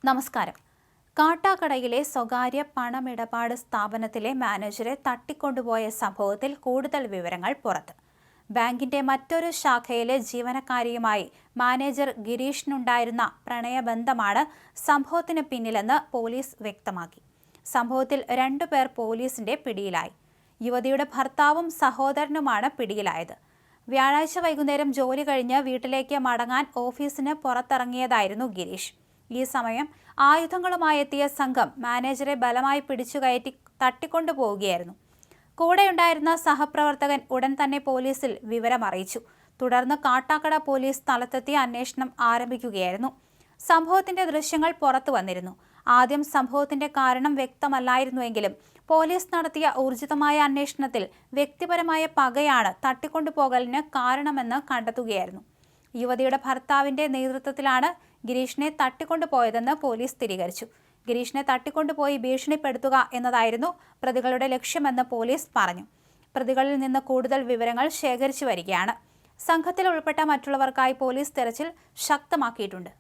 നമസ്കാരം. കാട്ടാക്കടയിലെ സ്വകാര്യ പണമിടപാട് സ്ഥാപനത്തിലെ മാനേജരെ തട്ടിക്കൊണ്ടുപോയ സംഭവത്തിൽ കൂടുതൽ വിവരങ്ങൾ പുറത്ത്. ബാങ്കിന്റെ മറ്റൊരു ശാഖയിലെ ജീവനക്കാരിയുമായി മാനേജർ ഗിരീഷിനുണ്ടായിരുന്ന പ്രണയബന്ധമാണ് സംഭവത്തിന് പിന്നിലെന്ന് പോലീസ് വ്യക്തമാക്കി. സംഭവത്തിൽ 2 പേർ പോലീസിന്റെ പിടിയിലായി. യുവതിയുടെ ഭർത്താവും സഹോദരനുമാണ് പിടിയിലായത്. വ്യാഴാഴ്ച വൈകുന്നേരം ജോലി കഴിഞ്ഞ് വീട്ടിലേക്ക് മടങ്ങാൻ ഓഫീസിന് പുറത്തിറങ്ങിയതായിരുന്നു ഗിരീഷ്. ഈ സമയം ആയുധങ്ങളുമായി എത്തിയ സംഘം മാനേജറെ ബലമായി പിടിച്ചുകയറ്റി തട്ടിക്കൊണ്ടുപോവുകയായിരുന്നു. കൂടെയുണ്ടായിരുന്ന സഹപ്രവർത്തകൻ ഉടൻ തന്നെ പോലീസിൽ വിവരമറിയിച്ചു. തുടർന്ന് കാട്ടാക്കട പോലീസ് സ്ഥലത്തെത്തി അന്വേഷണം ആരംഭിക്കുകയായിരുന്നു. സംഭവത്തിന്റെ ദൃശ്യങ്ങൾ പുറത്തു വന്നിരുന്നു. ആദ്യം സംഭവത്തിന്റെ കാരണം വ്യക്തമല്ലായിരുന്നുവെങ്കിലും പോലീസ് നടത്തിയ ഊർജിതമായ അന്വേഷണത്തിൽ വ്യക്തിപരമായ പകയാണ് തട്ടിക്കൊണ്ടുപോകലിന് കാരണമെന്ന് കണ്ടെത്തുകയായിരുന്നു. യുവതിയുടെ ഭർത്താവിന്റെ നേതൃത്വത്തിലാണ് ഗിരീഷിനെ തട്ടിക്കൊണ്ടുപോയതെന്ന് പോലീസ് സ്ഥിരീകരിച്ചു. ഗിരീഷിനെ തട്ടിക്കൊണ്ടുപോയി ഭീഷണിപ്പെടുത്തുക എന്നതായിരുന്നു പ്രതികളുടെ ലക്ഷ്യമെന്ന് പോലീസ് പറഞ്ഞു. പ്രതികളിൽ നിന്ന് കൂടുതൽ വിവരങ്ങൾ ശേഖരിച്ചു വരികയാണ്. സംഘത്തിൽ ഉൾപ്പെട്ട മറ്റുള്ളവർക്കായി പോലീസ് തെരച്ചിൽ ശക്തമാക്കിയിട്ടുണ്ട്.